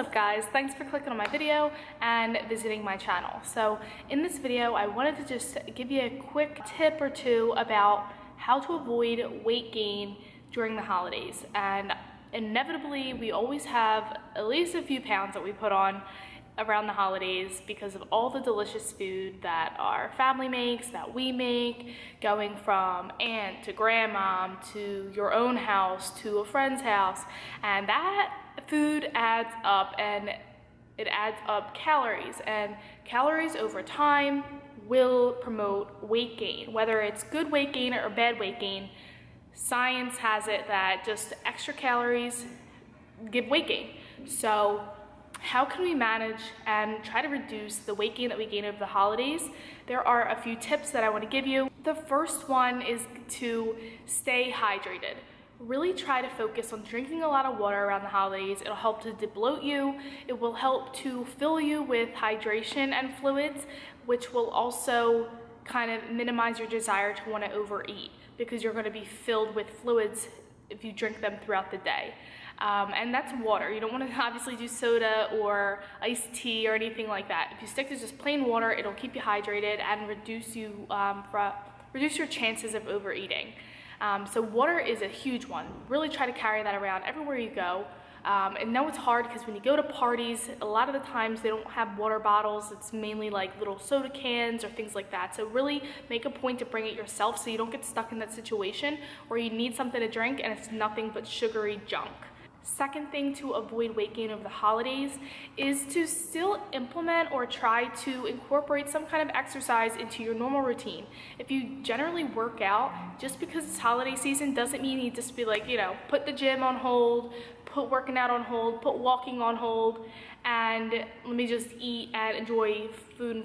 up guys? Thanks for clicking on my video and visiting my channel. So in this video I wanted to just give you a quick tip or two about how to avoid weight gain during the holidays. And inevitably we always have at least a few pounds that we put on around the holidays because of all the delicious food that our family makes, that we make, going from aunt to grandma to your own house to a friend's house, and that food adds up, and it adds up calories, and calories over time will promote weight gain. Whether it's good weight gain or bad weight gain, science has it that just extra calories give weight gain. So how can we manage and try to reduce the weight gain that we gain over the holidays? There are a few tips that I want to give you. The first one is to stay hydrated. Really try to focus on drinking a lot of water around the holidays. It'll help to debloat you. It will help to fill you with hydration and fluids, which will also kind of minimize your desire to want to overeat because you're going to be filled with fluids if you drink them throughout the day. And that's water. You don't want to obviously do soda or iced tea or anything like that. If you stick to just plain water, it'll keep you hydrated and reduce your chances of overeating. So water is a huge one. Really try to carry that around everywhere you go. And know it's hard because when you go to parties, a lot of the times they don't have water bottles. It's mainly like little soda cans or things like that. So really make a point to bring it yourself so you don't get stuck in that situation where you need something to drink and it's nothing but sugary junk. Second thing to avoid weight gain over the holidays is to still implement or try to incorporate some kind of exercise into your normal routine. If you generally work out, just because it's holiday season doesn't mean you just be like, put the gym on hold, put working out on hold, put walking on hold, and let me just eat and enjoy food,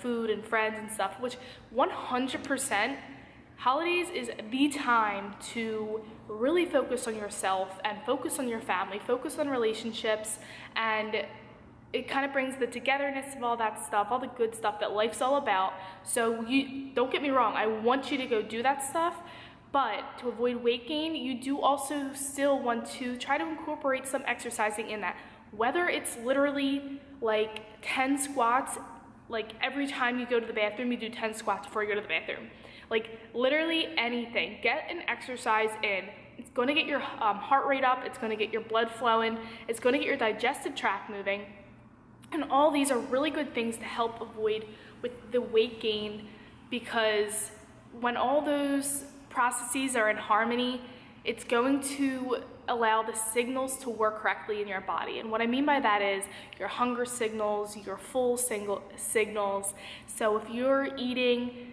food and friends and stuff, which 100%, holidays is the time to really focus on yourself and focus on your family, focus on relationships, and it kind of brings the togetherness of all that stuff, all the good stuff that life's all about. So you don't get me wrong, I want you to go do that stuff, but to avoid weight gain, you do also still want to try to incorporate some exercising in that. Whether it's literally like 10 squats, like every time you go to the bathroom, you do 10 squats before you go to the bathroom. Like literally anything, get an exercise in. It's going to get your heart rate up, it's going to get your blood flowing, it's going to get your digestive tract moving. And all these are really good things to help avoid with the weight gain, because when all those processes are in harmony, it's going to allow the signals to work correctly in your body. And what I mean by that is your hunger signals, your full signals. So if you're eating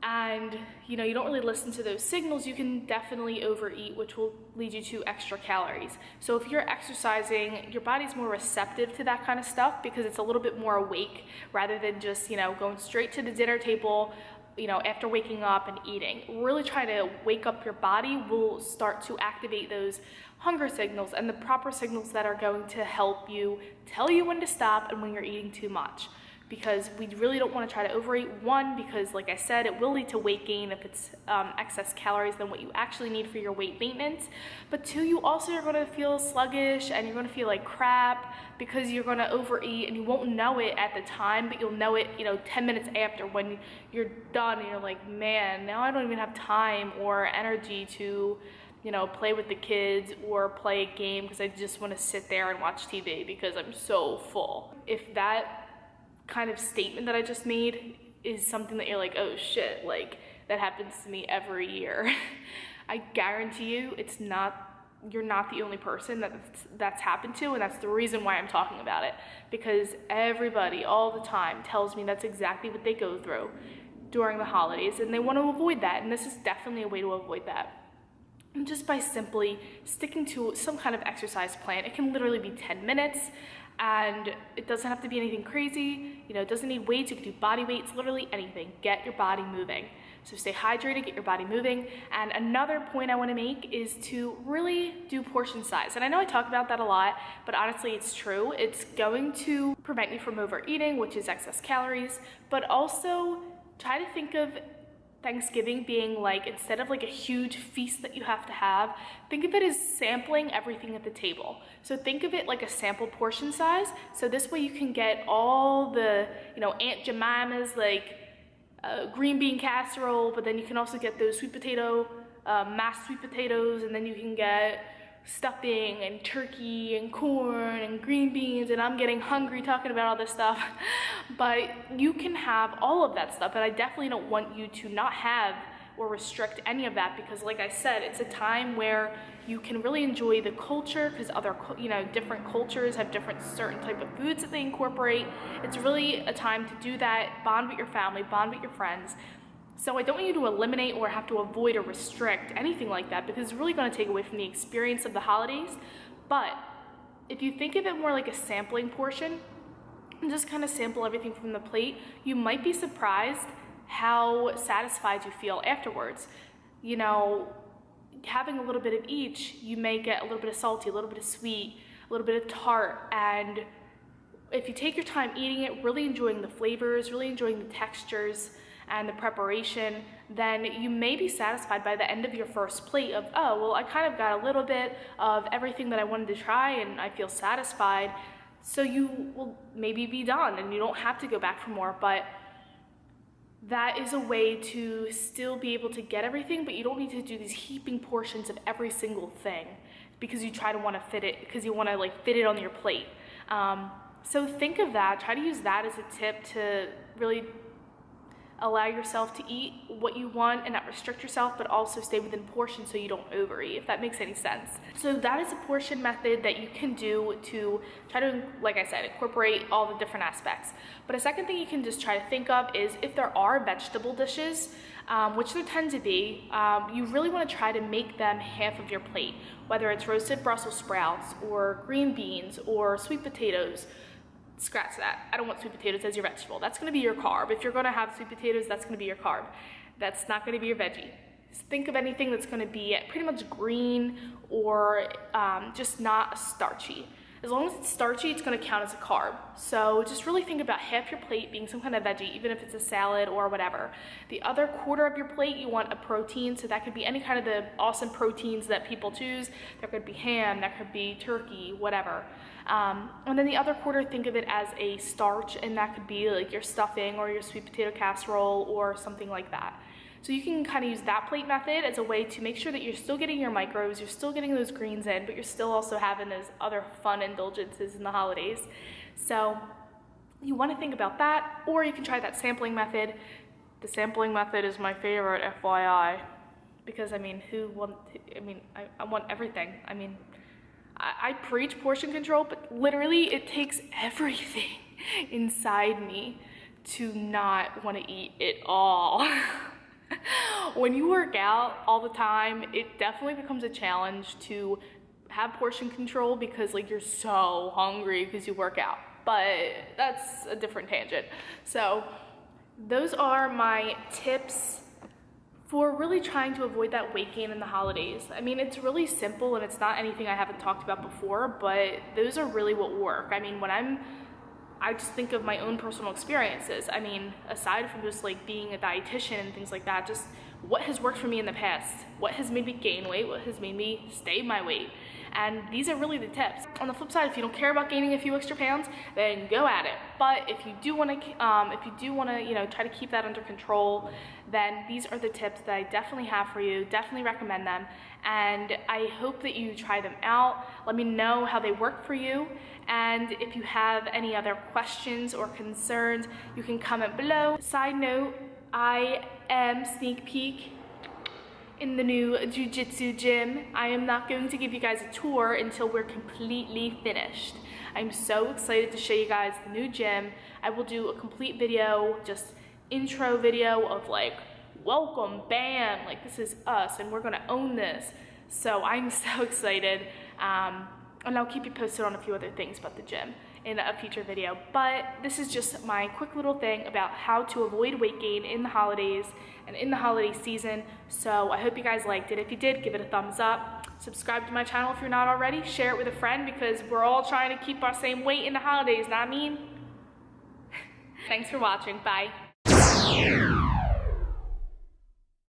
and you don't really listen to those signals, you can definitely overeat, which will lead you to extra calories. So if you're exercising, your body's more receptive to that kind of stuff because it's a little bit more awake rather than just going straight to the dinner table after waking up and eating. Really try to wake up your body will start to activate those hunger signals and the proper signals that are going to help you tell you when to stop and when you're eating too much. Because we really don't want to try to overeat. One, because like I said, it will lead to weight gain if it's excess calories than what you actually need for your weight maintenance. But two, you also are going to feel sluggish and you're going to feel like crap because you're going to overeat, and you won't know it at the time, but you'll know it 10 minutes after when you're done and you're like, man, now I don't even have time or energy to play with the kids or play a game because I just want to sit there and watch TV because I'm so full. If that kind of statement that I just made is something that you're like, oh shit, like that happens to me every year, I guarantee you you're not the only person that's happened to, and that's the reason why I'm talking about it, because everybody all the time tells me that's exactly what they go through during the holidays, and they want to avoid that, and this is definitely a way to avoid that. And just by simply sticking to some kind of exercise plan. It can literally be 10 minutes, and it doesn't have to be anything crazy. It doesn't need weights. You can do body weights, literally anything. Get your body moving. So stay hydrated, get your body moving. And another point I want to make is to really do portion size. And I know I talk about that a lot, but honestly, it's true. It's going to prevent you from overeating, which is excess calories, but also try to think of Thanksgiving being like, instead of like a huge feast that you have to have, think of it as sampling everything at the table. So think of it like a sample portion size. So this way you can get all the, you know, Aunt Jemima's like green bean casserole, but then you can also get those sweet potato, mashed sweet potatoes, and then you can get stuffing and turkey and corn and green beans, and I'm getting hungry talking about all this stuff. But you can have all of that stuff, and I definitely don't want you to not have or restrict any of that, because like I said, it's a time where you can really enjoy the culture, because other, you know, different cultures have different certain type of foods that they incorporate. It's really a time to do that, bond with your family, bond with your friends. So I don't want you to eliminate or have to avoid or restrict anything like that, because it's really going to take away from the experience of the holidays. But if you think of it more like a sampling portion and just kind of sample everything from the plate, you might be surprised how satisfied you feel afterwards. You know, having a little bit of each, you may get a little bit of salty, a little bit of sweet, a little bit of tart, and if you take your time eating it, really enjoying the flavors, really enjoying the textures and the preparation, then you may be satisfied by the end of your first plate of, oh, well, I kind of got a little bit of everything that I wanted to try and I feel satisfied. So you will maybe be done and you don't have to go back for more, but that is a way to still be able to get everything, but you don't need to do these heaping portions of every single thing because you try to want to fit it, because you want to like fit it on your plate. So think of that, try to use that as a tip to really allow yourself to eat what you want and not restrict yourself, but also stay within portion so you don't overeat, if that makes any sense. So that is a portion method that you can do to try to, like I said, incorporate all the different aspects. But a second thing you can just try to think of is if there are vegetable dishes, which there tend to be, you really want to try to make them half of your plate, whether it's roasted Brussels sprouts or green beans or sweet potatoes. Scratch that. I don't want sweet potatoes as your vegetable. That's going to be your carb. If you're going to have sweet potatoes, that's going to be your carb. That's not going to be your veggie. Just think of anything that's going to be pretty much green or just not starchy. As long as it's starchy, it's going to count as a carb. So just really think about half your plate being some kind of veggie, even if it's a salad or whatever. The other quarter of your plate, you want a protein. So that could be any kind of the awesome proteins that people choose. There could be ham, that could be turkey, whatever. And then the other quarter, think of it as a starch, and that could be like your stuffing or your sweet potato casserole or something like that. So you can kind of use that plate method as a way to make sure that you're still getting your micros, you're still getting those greens in, but you're still also having those other fun indulgences in the holidays. So you want to think about that, or you can try that sampling method. The sampling method is my favorite, FYI, because I want everything. I preach portion control, but literally it takes everything inside me to not want to eat it all. When you work out all the time, it definitely becomes a challenge to have portion control because like you're so hungry because you work out, but that's a different tangent. So those are my tips for really trying to avoid that weight gain in the holidays. It's really simple and it's not anything I haven't talked about before, but those are really what work. I just think of my own personal experiences. Aside from just like being a dietitian and things like that, just what has worked for me in the past, what has made me gain weight, what has made me stay my weight. And these are really the tips. On the flip side, if you don't care about gaining a few extra pounds, then go at it. But if you do want to, try to keep that under control, then these are the tips that I definitely have for you. Definitely recommend them, and I hope that you try them out. Let me know how they work for you, and if you have any other questions or concerns, you can comment below. Side note, I am sneak peek in the new jiu-jitsu gym. I am not going to give you guys a tour until we're completely finished. I'm so excited to show you guys the new gym. I will do a complete video, just intro video of like, welcome, bam, like this is us and we're gonna own this. So I'm so excited. And I'll keep you posted on a few other things about the gym in a future video. But this is just my quick little thing about how to avoid weight gain in the holidays and in the holiday season. So I hope you guys liked it. If you did, give it a thumbs up. Subscribe to my channel if you're not already. Share it with a friend because we're all trying to keep our same weight in the holidays, not mean? Thanks for watching. Bye.